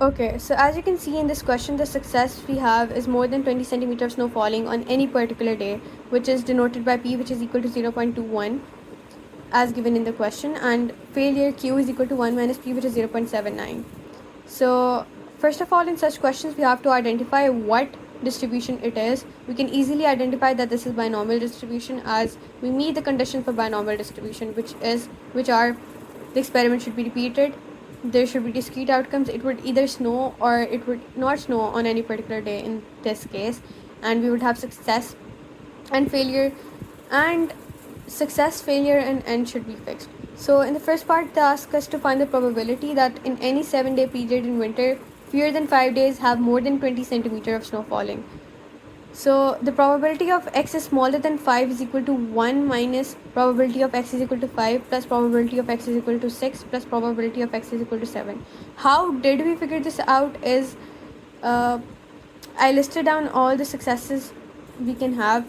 Okay, so as you can see in this question, the success we have is more than 20 centimeters of snow falling on any particular day, which is denoted by P, which is equal to 0.21 as given in the question, and failure Q is equal to 1 minus P, which is 0.79. So first of all, in such questions, we have to identify what distribution it is. We can easily identify that this is binomial distribution as we meet the conditions for binomial distribution, which are the experiment should be repeated, there should be discrete outcomes, it would either snow or it would not snow on any particular day in this case, and we would have success and failure, and success, failure, and end should be fixed. So in the first part, they ask us to find the probability that in any 7-day period in winter, fewer than 5 days have more than 20 centimeter of snow falling. So the probability of x is smaller than 5 is equal to 1 minus probability of x is equal to 5 plus probability of x is equal to 6 plus probability of x is equal to 7. How did we figure this out is uh, I listed down all the successes we can have.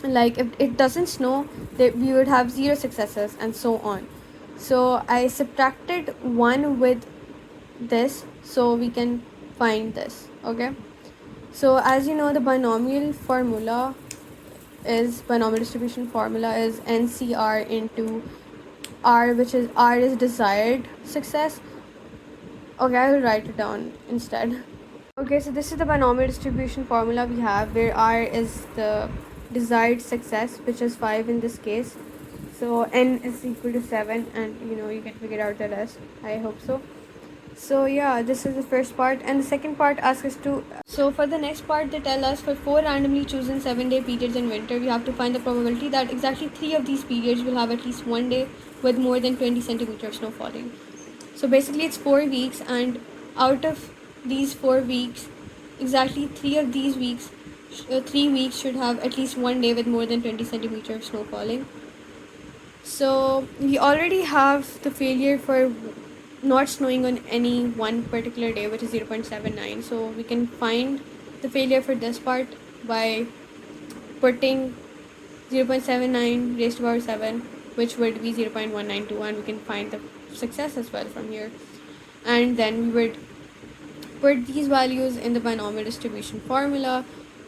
Like if it doesn't snow, we would have 0 successes and so on. So I subtracted 1 with this so we can find this. Okay, so as you know, the binomial distribution formula is NCR into R, which is R is desired success. Okay, I will write it down instead. Okay, so this is the binomial distribution formula we have, where R is the desired success, which is 5 in this case. So N is equal to 7, and you can figure out the rest. I hope so. So yeah, this is the first part, and the second part asks us to. So for the next part, they tell us for 4 randomly chosen 7-day periods in winter, we have to find the probability that exactly 3 of these periods will have at least one day with more than 20 centimeters of snow falling. So basically, it's 4 weeks, and out of these 4 weeks, exactly 3 weeks should have at least one day with more than 20 centimeters of snow falling. So we already have the failure for not snowing on any one particular day, which is 0.79. So we can find the failure for this part by putting 0.79 raised to power 7, which would be 0.192, and we can find the success as well from here. And then we would put these values in the binomial distribution formula.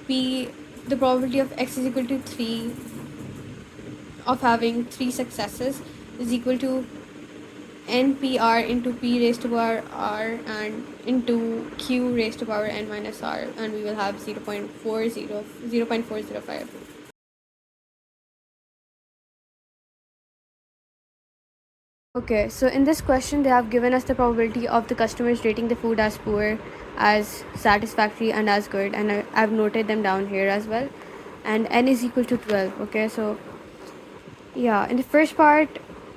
P, the probability of x is equal to 3 of having 3 successes is equal to NPR into P raised to power R and into Q raised to power N minus R, and we will have 0.405. Okay, so in this question, they have given us the probability of the customers rating the food as poor, as satisfactory, and as good, and I've noted them down here as well. And N is equal to 12. Okay, so yeah, in the first part,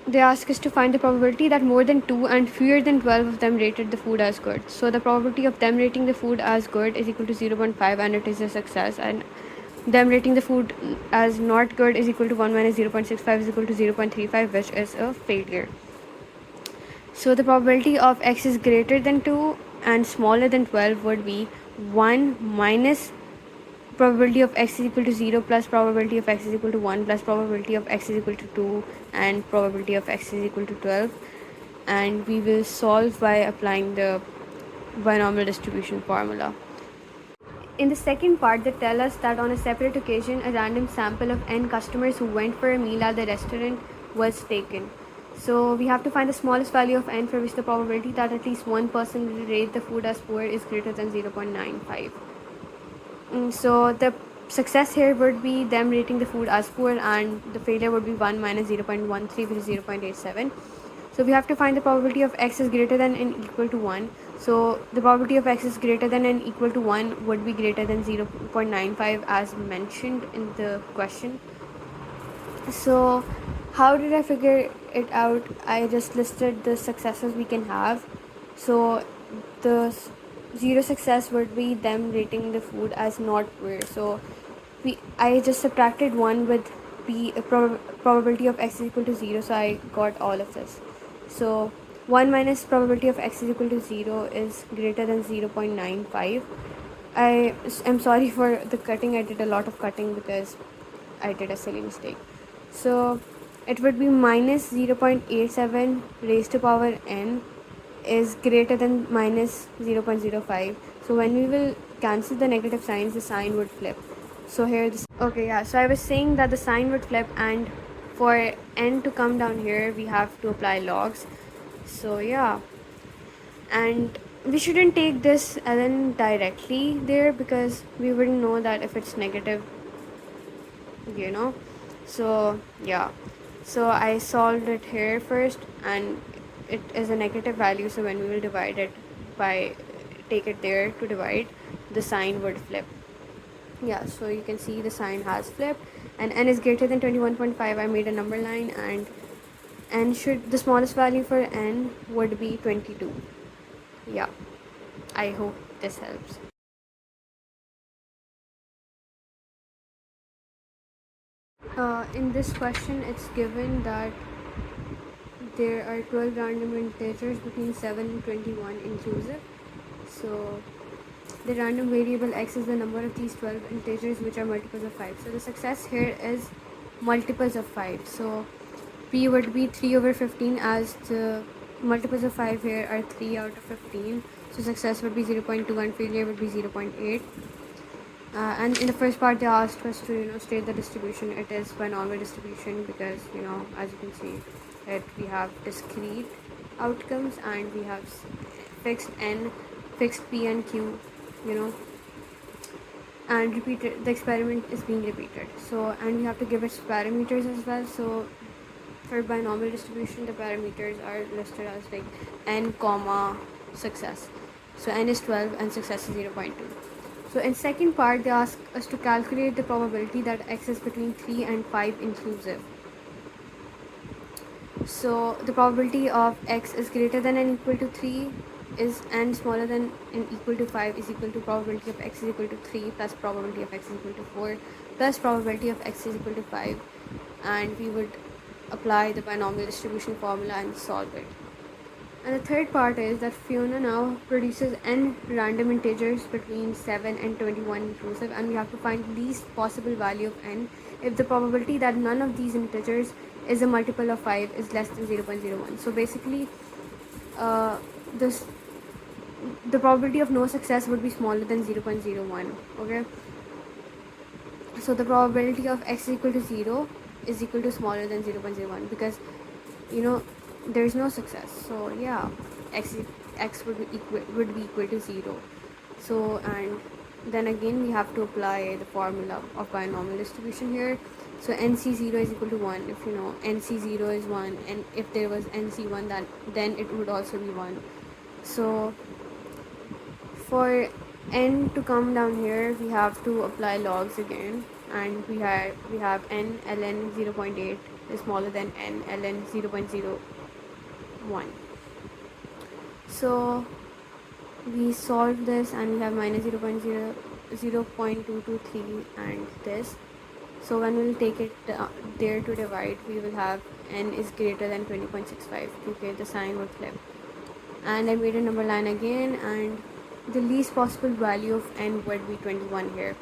they ask us to find the probability that more than 2 and fewer than 12 of them rated the food as good. So the probability of them rating the food as good is equal to 0.5, and it is a success. And them rating the food as not good is equal to 1 minus 0.65 is equal to 0.35, which is a failure. So the probability of x is greater than 2 and smaller than 12 would be 1 minus probability of x is equal to 0 plus probability of x is equal to 1 plus probability of x is equal to 2 and probability of x is equal to 12, and we will solve by applying the binomial distribution formula. In the second part, they tell us that on a separate occasion, a random sample of n customers who went for a meal at the restaurant was taken. So we have to find the smallest value of n for which the probability that at least one person will rate the food as poor is greater than 0.95. So the success here would be them rating the food as poor, and the failure would be 1 minus 0.13, which is 0.87. So we have to find the probability of x is greater than and equal to 1. So the probability of x is greater than and equal to 1 would be greater than 0.95 as mentioned in the question. So how did I figure it out? I just listed the successes we can have. So the 0 success would be them rating the food as not poor. So I just subtracted 1 with probability of x is equal to 0, so I got all of this. So 1 minus probability of x is equal to 0 is greater than 0.95. I am sorry for the cutting. I did a lot of cutting because I did a silly mistake. So it would be minus 0.87 raised to power n is greater than minus 0.05. So when we will cancel the negative signs, the sign would flip. So here this, okay, yeah, so I was saying that the sign would flip, and for n to come down here we have to apply logs. So yeah, and we shouldn't take this ln directly there because we wouldn't know that if it's negative, you know. So yeah, so I solved it here first, and it is a negative value, so when we will divide it by, take it there to divide, the sign would flip. Yeah, so you can see the sign has flipped, and n is greater than 21.5. I made a number line, and n should, the smallest value for n would be 22. Yeah, I hope this helps. In this question, it's given that there are 12 random integers between 7 and 21 inclusive. So the random variable x is the number of these 12 integers which are multiples of 5. So the success here is multiples of 5. So p would be 3 over 15, as the multiples of 5 here are 3 out of 15. So success would be 0.2 and failure would be 0.8. And in the first part they asked us to state the distribution. It is binomial distribution because as you can see that we have discrete outcomes and we have fixed n, fixed p and q, you know and repeated, the experiment is being repeated. So, and we have to give its parameters as well. So for binomial distribution the parameters are listed as like n comma success. So n is 12 and success is 0.2. So in second part they ask us to calculate the probability that x is between 3 and 5 inclusive. So the probability of x is greater than and equal to 3 is, and smaller than and equal to 5 is equal to probability of x is equal to 3 plus probability of x is equal to 4 plus probability of x is equal to 5, and we would apply the binomial distribution formula and solve it. And the third part is that Fiona now produces n random integers between 7 and 21 inclusive, and we have to find least possible value of n if the probability that none of these integers is a multiple of 5 is less than 0.01. So basically, this the probability of no success would be smaller than 0.01. Okay, so the probability of x is equal to 0 is equal to smaller than 0.01 because there is no success. So yeah, x would be equal to 0. So, and then again we have to apply the formula of binomial distribution here. So nc0 is equal to 1 if nc0 is 1, and if there was nc1, then it would also be 1. So for n to come down here we have to apply logs again, and we have n ln 0.8 is smaller than n ln 0.01. So we solve this and we have minus 0.223 and this. So when we'll take it there to divide, we will have n is greater than 20.65. Okay, the sign would flip, and I made a number line again, and the least possible value of n would be 21 here.